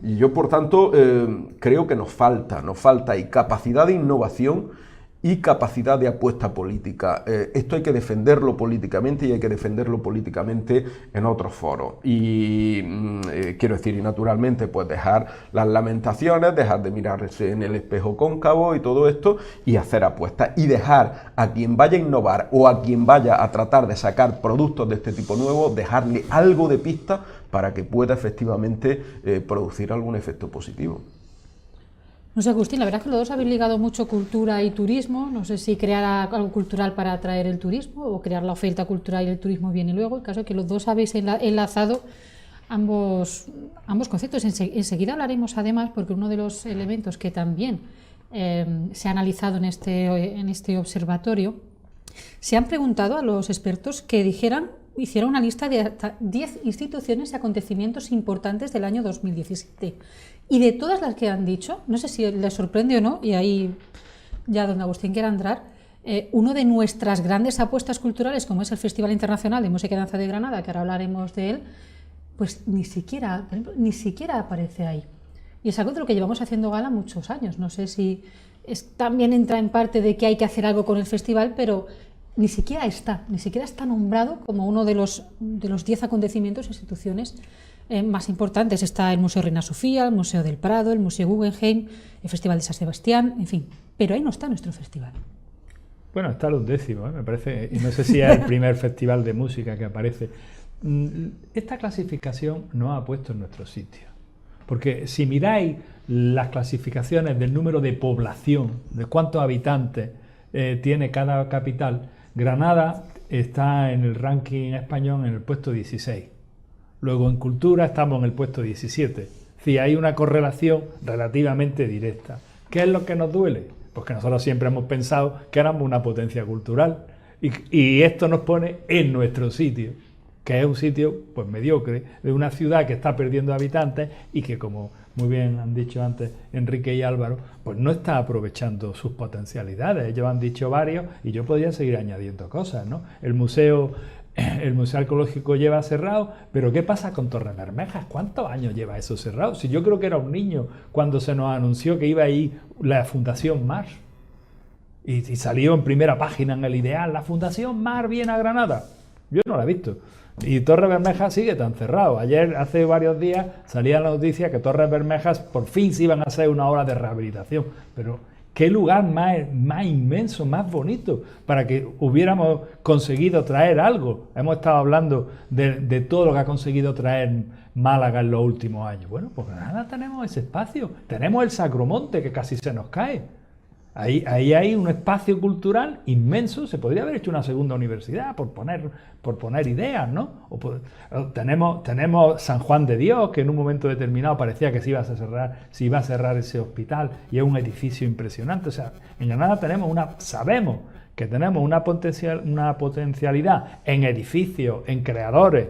Y yo, por tanto, creo que nos falta y capacidad de innovación y capacidad de apuesta política. Esto hay que defenderlo políticamente, y hay que defenderlo políticamente en otros foros. Y quiero decir, y naturalmente, pues dejar las lamentaciones, dejar de mirarse en el espejo cóncavo y todo esto, y hacer apuestas, y dejar a quien vaya a innovar o a quien vaya a tratar de sacar productos de este tipo nuevo, dejarle algo de pista para que pueda efectivamente producir algún efecto positivo. No sé, Agustín, la verdad es que los dos habéis ligado mucho cultura y turismo. No sé si crear algo cultural para atraer el turismo, o crear la oferta cultural y el turismo viene luego. El caso es que los dos habéis enlazado ambos conceptos. Enseguida hablaremos, además, porque uno de los elementos que también se ha analizado en este observatorio, se han preguntado a los expertos que hicieron una lista de hasta 10 instituciones y acontecimientos importantes del año 2017. Y de todas las que han dicho, no sé si les sorprende o no, y ahí ya don Agustín quiera entrar, uno de nuestras grandes apuestas culturales, como es el Festival Internacional de Música y Danza de Granada, que ahora hablaremos de él, pues ni siquiera aparece ahí. Y es algo de lo que llevamos haciendo gala muchos años. No sé si también entra en parte de que hay que hacer algo con el festival, pero ni siquiera está nombrado como uno de los 10 acontecimientos e instituciones más importantes. Está el Museo Reina Sofía, el Museo del Prado, el Museo Guggenheim, el Festival de San Sebastián, en fin, pero ahí no está nuestro festival. Bueno, está el 11º, me parece, y no sé si es el primer festival de música que aparece. Esta clasificación nos ha puesto en nuestro sitio, porque si miráis las clasificaciones del número de población, de cuántos habitantes tiene cada capital, Granada está en el ranking español en el puesto 16. Luego en cultura estamos en el puesto 17. Es decir, hay una correlación relativamente directa. ¿Qué es lo que nos duele? Pues que nosotros siempre hemos pensado que éramos una potencia cultural y esto nos pone en nuestro sitio, que es un sitio pues mediocre, de una ciudad que está perdiendo habitantes y que, como muy bien han dicho antes Enrique y Álvaro, pues no está aprovechando sus potencialidades. Ellos han dicho varios y yo podría seguir añadiendo cosas, ¿no? El Museo Arqueológico lleva cerrado, pero ¿qué pasa con Torrebermejas? ¿Cuántos años lleva eso cerrado? Si yo creo que era un niño cuando se nos anunció que iba ahí la Fundación Mar y salió en primera página en El Ideal, la Fundación Mar viene a Granada. Yo no la he visto. Y Torrebermejas sigue tan cerrado. Ayer, hace varios días, salía la noticia que Torrebermejas por fin se iban a hacer una obra de rehabilitación. Pero qué lugar más inmenso, más bonito, para que hubiéramos conseguido traer algo. Hemos estado hablando de todo lo que ha conseguido traer Málaga en los últimos años. Bueno, pues nada, tenemos ese espacio. Tenemos el Sacromonte, que casi se nos cae. Ahí hay un espacio cultural inmenso. Se podría haber hecho una segunda universidad por poner ideas, ¿no? Tenemos San Juan de Dios, que en un momento determinado parecía que se iba a cerrar ese hospital, y es un edificio impresionante. O sea, en Granada sabemos que tenemos una potencialidad en edificios, en creadores,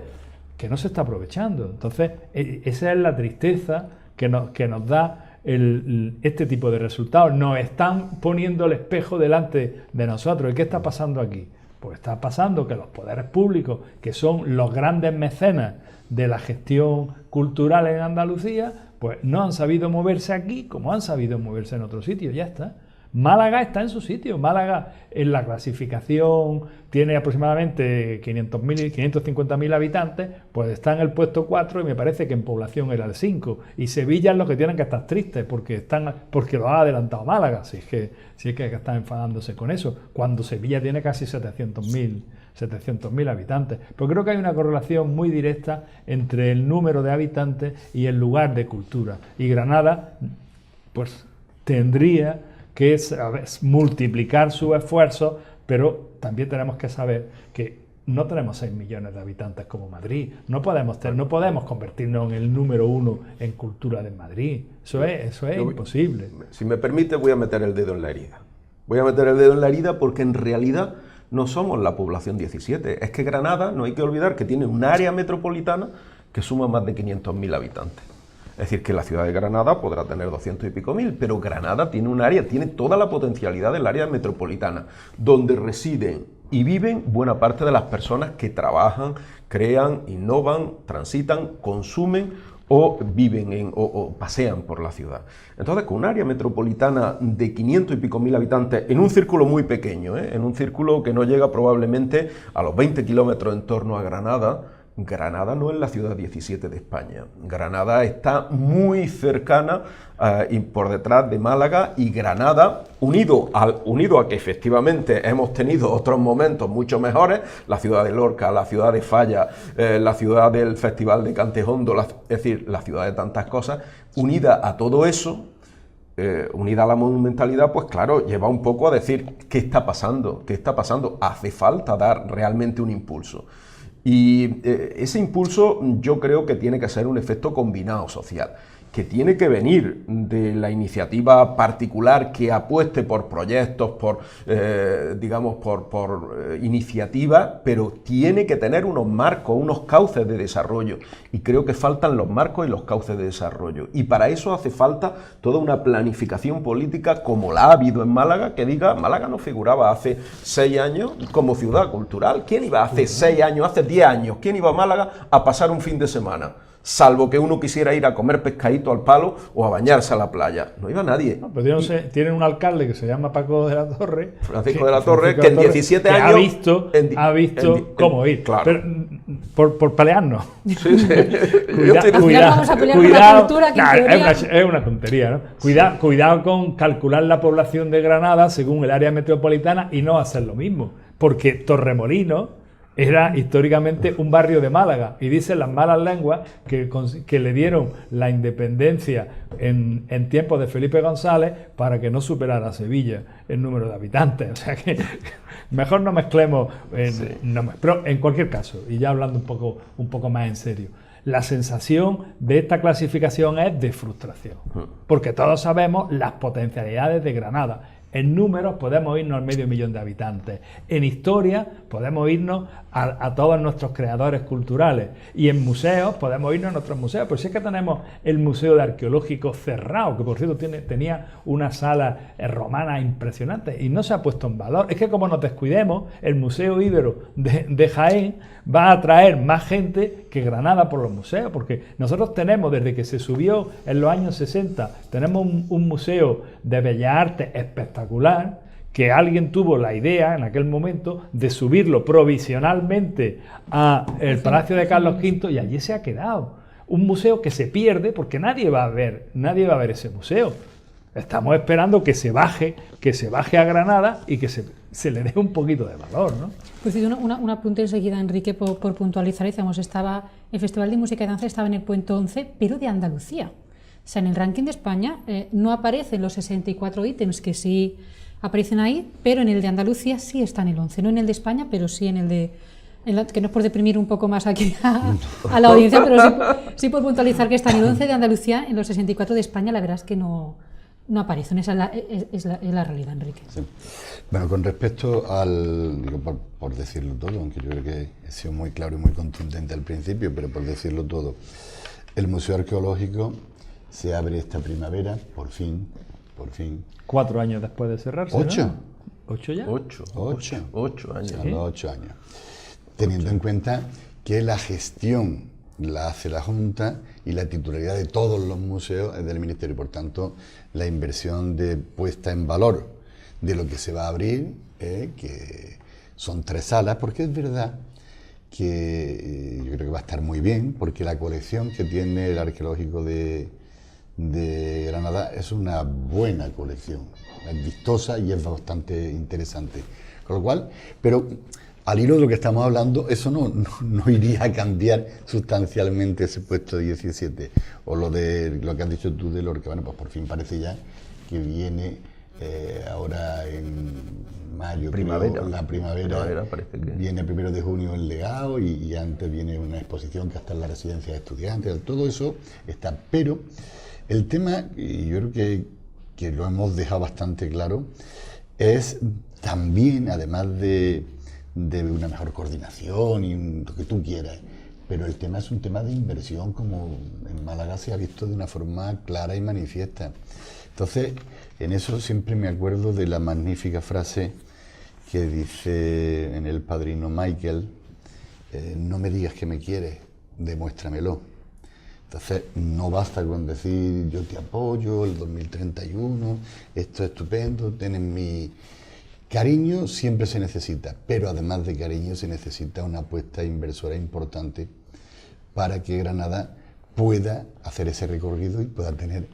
que no se está aprovechando. Entonces, esa es la tristeza que nos da este tipo de resultados. Nos están poniendo el espejo delante de nosotros. ¿Y qué está pasando aquí? Pues está pasando que los poderes públicos, que son los grandes mecenas de la gestión cultural en Andalucía, pues no han sabido moverse aquí como han sabido moverse en otros sitios. Ya está. Málaga está en su sitio. Málaga, en la clasificación, tiene aproximadamente 550.000 habitantes, pues está en el puesto 4 y me parece que en población era el 5. Y Sevilla es lo que tienen que estar tristes porque lo ha adelantado Málaga, si es que están enfadándose con eso, cuando Sevilla tiene casi 700.000 habitantes. Pero creo que hay una correlación muy directa entre el número de habitantes y el lugar de cultura. Y Granada, pues tendría que es multiplicar sus esfuerzos, pero también tenemos que saber que no tenemos 6 millones de habitantes como Madrid. No podemos convertirnos en el número 1 en cultura de Madrid. Eso es imposible. Si me permite, voy a meter el dedo en la herida. Voy a meter el dedo en la herida porque en realidad no somos la población 17. Es que Granada, no hay que olvidar que tiene un área metropolitana que suma más de 500.000 habitantes. Es decir, que la ciudad de Granada podrá tener 200 y pico mil, pero Granada tiene un área, tiene toda la potencialidad del área metropolitana, donde residen y viven buena parte de las personas que trabajan, crean, innovan, transitan, consumen o viven o pasean por la ciudad. Entonces, con un área metropolitana de 500 y pico mil habitantes, en un círculo muy pequeño, en un círculo que no llega probablemente a los 20 kilómetros en torno a Granada, Granada no es la ciudad 17 de España. Granada está muy cercana y por detrás de Málaga, y Granada, unido a que efectivamente hemos tenido otros momentos mucho mejores, la ciudad de Lorca, la ciudad de Falla, la ciudad del Festival de Cantejondo, es decir, la ciudad de tantas cosas, unida a todo eso, unida a la monumentalidad, pues claro, lleva un poco a decir ¿qué está pasando? ¿Qué está pasando? Hace falta dar realmente un impulso. Y ese impulso yo creo que tiene que ser un efecto combinado social, que tiene que venir de la iniciativa particular que apueste por proyectos, por iniciativas, pero tiene que tener unos marcos, unos cauces de desarrollo. Y creo que faltan los marcos y los cauces de desarrollo. Y para eso hace falta toda una planificación política como la ha habido en Málaga, que diga, Málaga no figuraba hace 6 años como ciudad cultural. ¿Quién iba hace 6 años, hace 10 años? ¿Quién iba a Málaga a pasar un fin de semana? Salvo que uno quisiera ir a comer pescadito al palo o a bañarse a la playa. No iba nadie. No, pero tienen un alcalde que se llama Francisco de la Torre, que en 17 años ha visto cómo ir. Claro. Pero, por pelearnos. Sí. Cuidado. Es una tontería, ¿no? Cuidado con calcular la población de Granada según el área metropolitana y no hacer lo mismo. Porque Torremolinos era históricamente un barrio de Málaga, y dicen las malas lenguas que le dieron la independencia en tiempos de Felipe González para que no superara a Sevilla el número de habitantes. O sea que mejor no mezclemos, pero en cualquier caso, y ya hablando un poco más en serio, la sensación de esta clasificación es de frustración, porque todos sabemos las potencialidades de Granada. En números podemos irnos al 500.000 de habitantes. En historia podemos irnos a todos nuestros creadores culturales. Y en museos podemos irnos a nuestros museos. Pero si es que tenemos el Museo de Arqueológico cerrado, que por cierto tenía una sala romana impresionante y no se ha puesto en valor. Es que como nos descuidemos, el Museo Íbero de Jaén va a atraer más gente que Granada por los museos. Porque nosotros tenemos, desde que se subió en los años 60, tenemos un museo de bellas artes espectacular, que alguien tuvo la idea en aquel momento de subirlo provisionalmente al Palacio de Carlos V, y allí se ha quedado. Un museo que se pierde porque nadie va a ver ese museo. Estamos esperando que se baje a Granada y que se le dé un poquito de valor, ¿no? Pues un apunte enseguida, Enrique, por puntualizar. Decíamos, el Festival de Música y Danza estaba en el puesto 11, pero de Andalucía. O sea, en el ranking de España no aparecen los 64 ítems que sí aparecen ahí, pero en el de Andalucía sí está en el 11. No en el de España, pero sí en el de... que no es por deprimir un poco más aquí a la audiencia, pero sí por puntualizar que está en el 11 de Andalucía. En los 64 de España la verdad es que no aparecen. Esa es la realidad, Enrique. Sí. Bueno, con respecto al... Digo, por decirlo todo, aunque yo creo que he sido muy claro y muy contundente al principio, pero por decirlo todo, el Museo Arqueológico se abre esta primavera, por fin. 4 años después de cerrarse, 8. ¿no? 8 ya. 8 años. A los 8 años. Teniendo en cuenta que la gestión la hace la Junta y la titularidad de todos los museos es del Ministerio. Por tanto, la inversión de puesta en valor de lo que se va a abrir, que son 3 salas, porque es verdad que yo creo que va a estar muy bien, porque la colección que tiene el Arqueológico de Granada es una buena colección, es vistosa y es bastante interesante. Con lo cual, pero al hilo de lo que estamos hablando, eso no iría a cambiar sustancialmente ese puesto 17. O lo que has dicho tú de Lorca, bueno, pues por fin parece ya que viene ahora en mayo, primavera. La primavera parece que... Viene el 1 de junio el legado y antes viene una exposición que está en la residencia de estudiantes, todo eso está. Pero el tema, y yo creo que lo hemos dejado bastante claro, es también, además de una mejor coordinación y lo que tú quieras, pero el tema es un tema de inversión, como en Málaga se ha visto de una forma clara y manifiesta. Entonces, en eso siempre me acuerdo de la magnífica frase que dice en El Padrino Michael, no me digas que me quieres, demuéstramelo. Entonces, no basta con decir yo te apoyo, el 2031, esto es estupendo, tienes mi... Cariño siempre se necesita, pero además de cariño se necesita una apuesta inversora importante para que Granada pueda hacer ese recorrido y pueda tener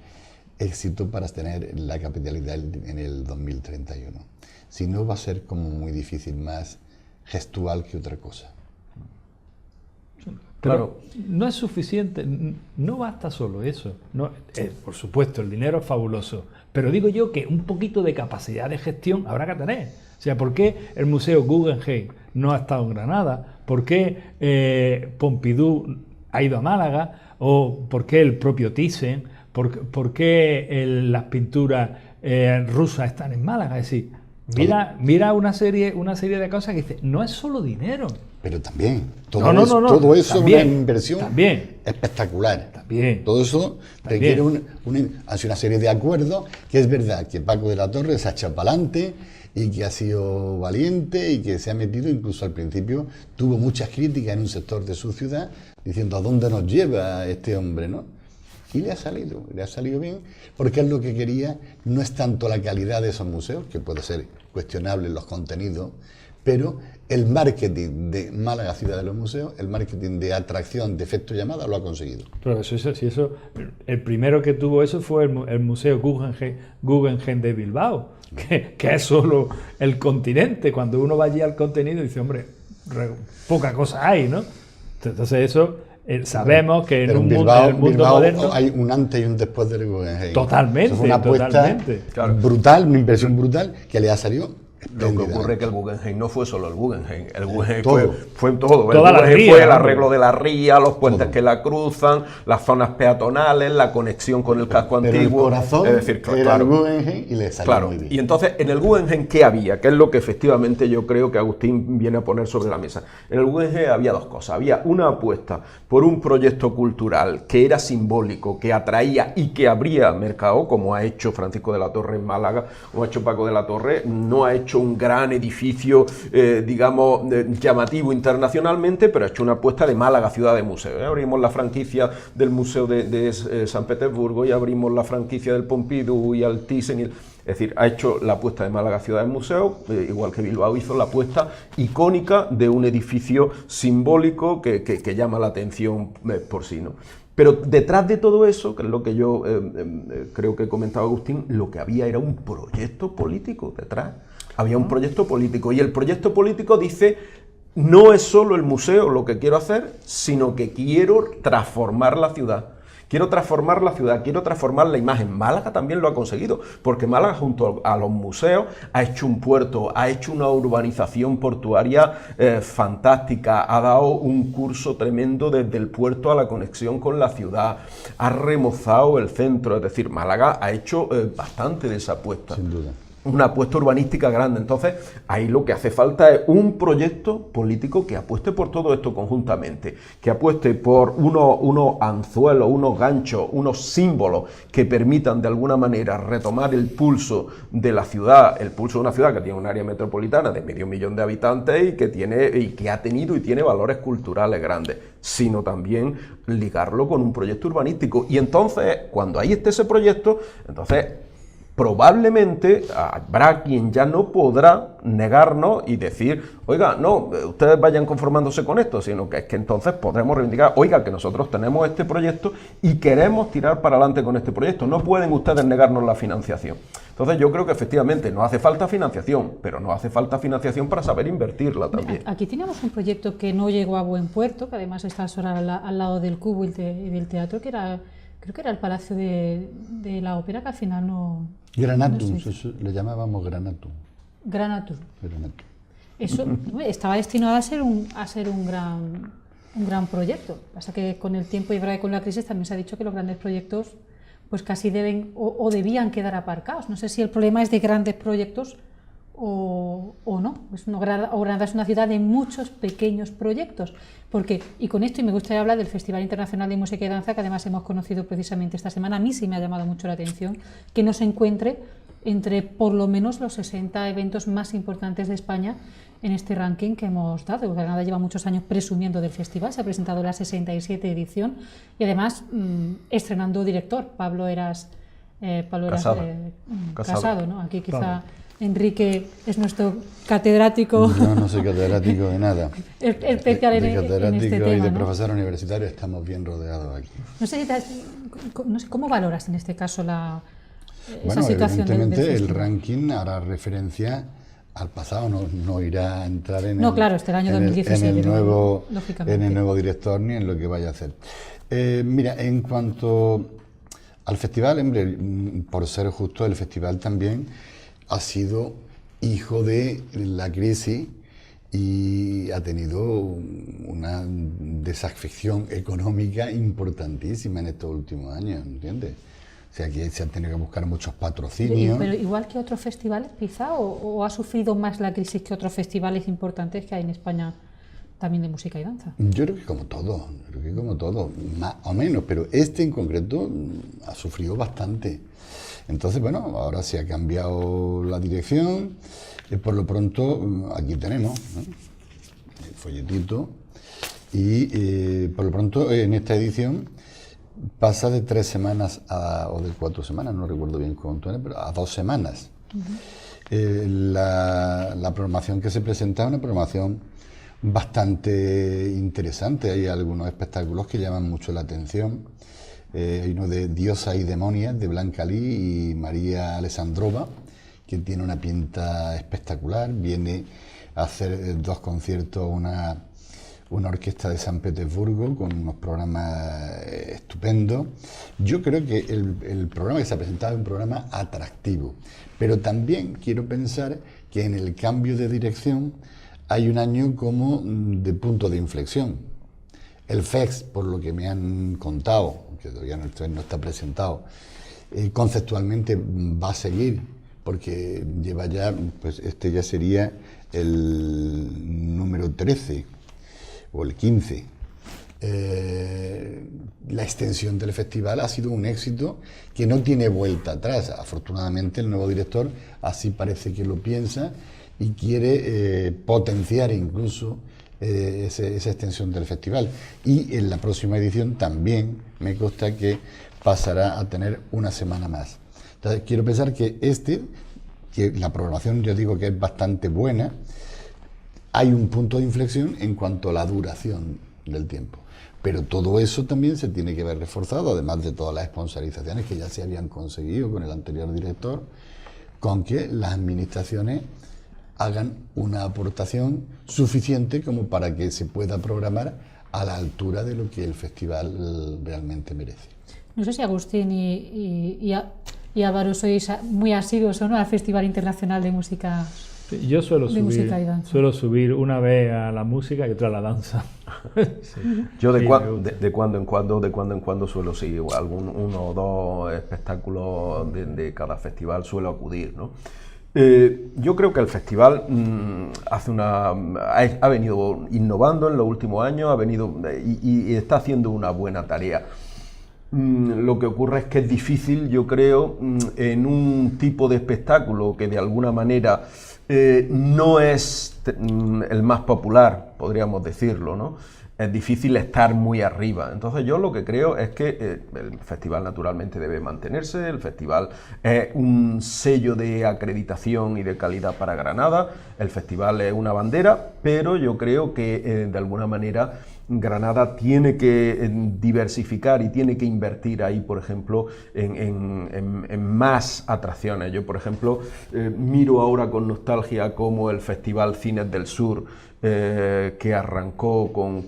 éxito para tener la capitalidad en el 2031. Si no, va a ser como muy difícil, más gestual que otra cosa. Pero no es suficiente, no basta solo eso. No, por supuesto, el dinero es fabuloso, pero digo yo que un poquito de capacidad de gestión habrá que tener. O sea, ¿por qué el Museo Guggenheim no ha estado en Granada? ¿Por qué Pompidou ha ido a Málaga? ¿O por qué el propio Thyssen? ¿Por qué las pinturas rusas están en Málaga? Es decir, mira una serie de cosas que dice, no es solo dinero. Pero también, todo eso es una inversión espectacular. También. Todo eso requiere una serie de acuerdos, que es verdad que Paco de la Torre se ha echado para adelante y que ha sido valiente y que se ha metido, incluso al principio tuvo muchas críticas en un sector de su ciudad, diciendo a dónde nos lleva este hombre, ¿no? Y le ha salido bien, porque es lo que quería. No es tanto la calidad de esos museos, que puede ser cuestionable en los contenidos, pero el marketing de Málaga, ciudad de los museos, el marketing de atracción, de efecto llamada, lo ha conseguido. Pero el primero que tuvo eso fue el Museo Guggenheim de Bilbao, que es solo el continente. Cuando uno va allí al contenido dice, hombre, poca cosa hay, ¿no? Entonces eso sabemos que en Pero un Bilbao, mundo Bilbao moderno... hay un antes y un después del Guggenheim. Totalmente, Eso fue una apuesta totalmente. Claro. brutal, una inversión brutal que le ha salido Lo que espléndida. ocurre es que el Guggenheim no fue solo el Guggenheim. El Guggenheim Todo. fue todo. Toda el la Guggenheim ría, fue el ¿no? arreglo de la ría, los puentes Todo. que la cruzan, las zonas peatonales, la conexión con el casco Pero antiguo. el corazón es decir, era claro, el Guggenheim y le salió claro. muy bien. Y entonces, en el Guggenheim, ¿qué había? ¿Qué es lo que efectivamente yo creo que Agustín viene a poner sobre la mesa? En el Guggenheim había dos cosas. Había una apuesta por un proyecto cultural que era simbólico, que atraía y que abría mercado, como ha hecho Francisco de la Torre en Málaga, o ha hecho Paco de la Torre. No ha hecho un gran edificio, digamos, llamativo internacionalmente, pero ha hecho una apuesta de Málaga, ciudad de museo. Abrimos la franquicia del Museo de San Petersburgo y abrimos la franquicia del Pompidou y al Thyssen. Es decir, ha hecho la apuesta de Málaga, ciudad de museo, igual que Bilbao hizo la apuesta icónica de un edificio simbólico que llama la atención por sí, ¿no? Pero detrás de todo eso, que es lo que yo creo que comentaba Agustín, lo que había era un proyecto político detrás. Había un proyecto político y el proyecto político dice: no es solo el museo lo que quiero hacer, sino que quiero transformar la ciudad. Quiero transformar la ciudad, quiero transformar la imagen. Málaga también lo ha conseguido, porque Málaga junto a los museos ha hecho un puerto, ha hecho una urbanización portuaria fantástica, ha dado un curso tremendo desde el puerto a la conexión con la ciudad, ha remozado el centro, es decir, Málaga ha hecho bastante de esa apuesta. Sin duda. Una apuesta urbanística grande. Entonces, ahí lo que hace falta es un proyecto político que apueste por todo esto conjuntamente, que apueste por unos anzuelos, unos ganchos, unos símbolos que permitan de alguna manera retomar el pulso de la ciudad, el pulso de una ciudad que tiene un área metropolitana de 500.000 de habitantes y que ha tenido y tiene valores culturales grandes, sino también ligarlo con un proyecto urbanístico. Y entonces, cuando ahí esté ese proyecto, entonces probablemente habrá quien ya no podrá negarnos y decir: oiga, no, ustedes vayan conformándose con esto, sino que es que entonces podremos reivindicar: oiga, que nosotros tenemos este proyecto y queremos tirar para adelante con este proyecto, no pueden ustedes negarnos la financiación. Entonces yo creo que efectivamente nos hace falta financiación, pero nos hace falta financiación para saber invertirla también. Aquí teníamos un proyecto que no llegó a buen puerto, que además está al lado del Cubo y del teatro, que era, creo que era el Palacio de la Ópera, que al final no... Granatum, no sé. eso le llamábamos Granatum. Granatum. Granatum. Eso estaba destinado a ser un gran proyecto. Pasa que con el tiempo y con la crisis también se ha dicho que los grandes proyectos pues casi deben o debían quedar aparcados. No sé si el problema es de grandes proyectos o no. Granada es una ciudad de muchos pequeños proyectos. Porque, y con esto, y me gustaría hablar del Festival Internacional de Música y Danza, que además hemos conocido precisamente esta semana. A mí sí me ha llamado mucho la atención que no se encuentre entre por lo menos los 60 eventos más importantes de España en este ranking que hemos dado. Granada lleva muchos años presumiendo del festival, se ha presentado la 67 edición y además estrenando director, Pablo Eras Casado, ¿no? Aquí quizá Claro. Enrique es nuestro catedrático. Yo no soy catedrático de nada. Especial de en catedrático este y tema, de ¿no? profesor universitario estamos bien rodeados aquí. No sé, ¿cómo valoras en este caso esa Bueno, situación del evidentemente el festival? ranking hará referencia al pasado, no irá a entrar en No, claro, este año 2017, en el nuevo, lógicamente. en el nuevo director ni en lo que vaya a hacer. Mira, en cuanto al festival, hombre, por ser justo, el festival también ha sido hijo de la crisis y ha tenido una desafección económica importantísima en estos últimos años, ¿entiendes? O sea, que se han tenido que buscar muchos patrocinios. Pero igual que otros festivales, quizá, o ha sufrido más la crisis que otros festivales importantes que hay en España también de música y danza. Yo creo que como todo, más o menos, pero este en concreto ha sufrido bastante. Entonces, bueno, ahora se ha cambiado la dirección, por lo pronto aquí tenemos, ¿no?, el folletito, y por lo pronto en esta edición pasa de 3 semanas o de 4 semanas, no recuerdo bien cuánto era, pero a 2 semanas. La programación que se presenta es una programación bastante interesante. Hay algunos espectáculos que llaman mucho la atención. Hay uno de Diosa y Demonias, de Blanca Lee y María Alessandrova, que tiene una pinta espectacular. Viene hacer 2 conciertos, una orquesta de San Petersburgo con unos programas estupendos. Yo creo que el programa que se ha presentado es un programa atractivo, pero también quiero pensar que en el cambio de dirección hay un año como de punto de inflexión. El FEX, por lo que me han contado, que todavía no está presentado, conceptualmente va a seguir, porque lleva ya, pues este ya sería el número 13 o el 15. La extensión del festival ha sido un éxito que no tiene vuelta atrás. Afortunadamente el nuevo director así parece que lo piensa y quiere potenciar incluso esa extensión del festival. Y en la próxima edición también me consta que pasará a tener una semana más. Entonces quiero pensar que la programación, yo digo que es bastante buena. Hay un punto de inflexión en cuanto a la duración del tiempo, pero todo eso también se tiene que ver reforzado, además de todas las sponsorizaciones que ya se habían conseguido con el anterior director, con que las administraciones hagan una aportación suficiente como para que se pueda programar a la altura de lo que el festival realmente merece. No sé si Agustín y Álvaro sois muy asiduos, ¿no?, al Festival Internacional de Música. Yo suelo música subir una vez a la música y otra a la danza. Sí. Yo de cuando en cuando suelo seguir uno o dos espectáculos de cada festival, suelo acudir, ¿no? Yo creo que el festival ha venido innovando en los últimos años, y está haciendo una buena tarea. Lo que ocurre es que es difícil, yo creo, en un tipo de espectáculo que de alguna manera no es el más popular, podríamos decirlo, ¿no? Es difícil estar muy arriba. Entonces yo lo que creo es que el festival naturalmente debe mantenerse. El festival es un sello de acreditación y de calidad para Granada. El festival es una bandera, pero yo creo que de alguna manera Granada tiene que diversificar y tiene que invertir ahí, por ejemplo, en más atracciones. Yo, por ejemplo, miro ahora con nostalgia cómo el Festival Cines del Sur, que arrancó con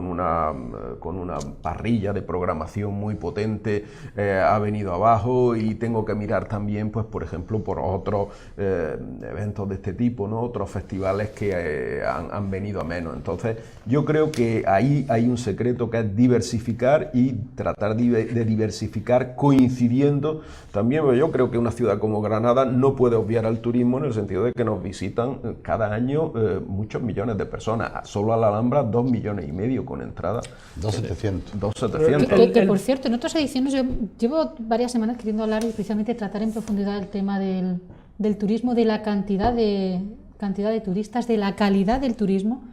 una parrilla de programación muy potente, ha venido abajo, y tengo que mirar también, pues, por ejemplo, por otros eventos de este tipo, ¿no? Otros festivales que han venido a menos. Entonces, yo creo que ahí hay un secreto, que es diversificar y tratar de diversificar coincidiendo también. Yo creo que una ciudad como Granada no puede obviar al turismo, en el sentido de que nos visitan cada año muchos millones de personas. Solo a la Alhambra 2,5 millones con entrada. 2.700. Que por cierto, en otras ediciones yo llevo varias semanas queriendo hablar y precisamente tratar en profundidad el tema del turismo, de la cantidad de turistas, de la calidad del turismo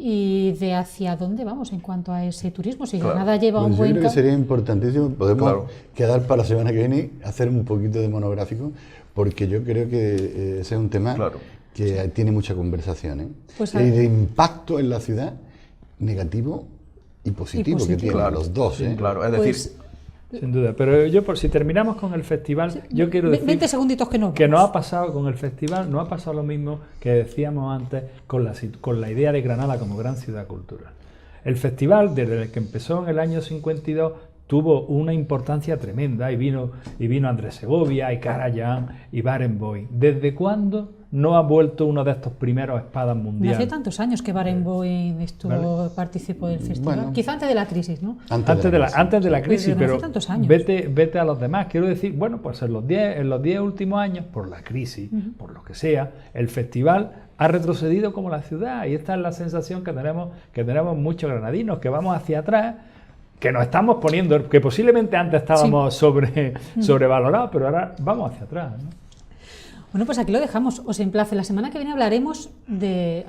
y de hacia dónde vamos en cuanto a ese turismo. Si Granada lleva un buen... Yo creo que sería importantísimo, podemos quedar para la semana que viene, hacer un poquito de monográfico, porque yo creo que ese es un tema que tiene mucha conversación, ¿eh? Pues de impacto en la ciudad, negativo y positivo, que tiene los dos, ¿eh? Claro, es decir... Sin duda, pero yo, por si terminamos con el festival, yo quiero decir 20 segunditos que no ha pasado con el festival, no ha pasado lo mismo que decíamos antes con la idea de Granada como gran ciudad cultural. El festival, desde el que empezó en el año 52, tuvo una importancia tremenda, y vino Andrés Segovia, y Karajan, y Barenboim. ¿Desde cuándo no ha vuelto uno de estos primeros espadas mundiales? Hace tantos años que Barenboim participó del festival. Bueno, quizá antes de la crisis, ¿no? Antes de la crisis, pero hace tantos años. Vete a los demás. Quiero decir, bueno, pues en los 10 últimos años, por la crisis, por lo que sea, el festival ha retrocedido como la ciudad, y esta es la sensación que tenemos muchos granadinos, que vamos hacia atrás, que nos estamos poniendo, que posiblemente antes estábamos sobrevalorados, pero ahora vamos hacia atrás, ¿no? Bueno, pues aquí lo dejamos. Os emplace. La semana que viene hablaremos de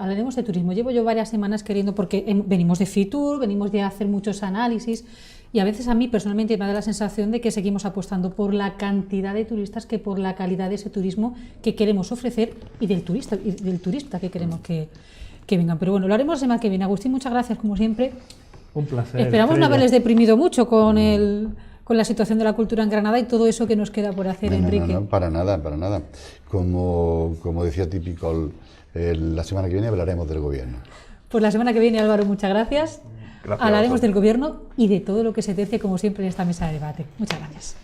turismo. Llevo yo varias semanas queriendo, porque venimos de Fitur, venimos de hacer muchos análisis, y a veces a mí personalmente me da la sensación de que seguimos apostando por la cantidad de turistas que por la calidad de ese turismo que queremos ofrecer y del turista que queremos que vengan. Pero bueno, lo haremos la semana que viene. Agustín, muchas gracias como siempre. Un placer. Esperamos no haberles deprimido mucho con la situación de la cultura en Granada y todo eso que nos queda por hacer, Enrique. No, para nada. Como decía Típico, La semana que viene hablaremos del gobierno. Pues la semana que viene, Álvaro, muchas gracias. Gracias a Hablaremos vosotros. del gobierno y de todo lo que se tercie, como siempre, en esta mesa de debate. Muchas gracias.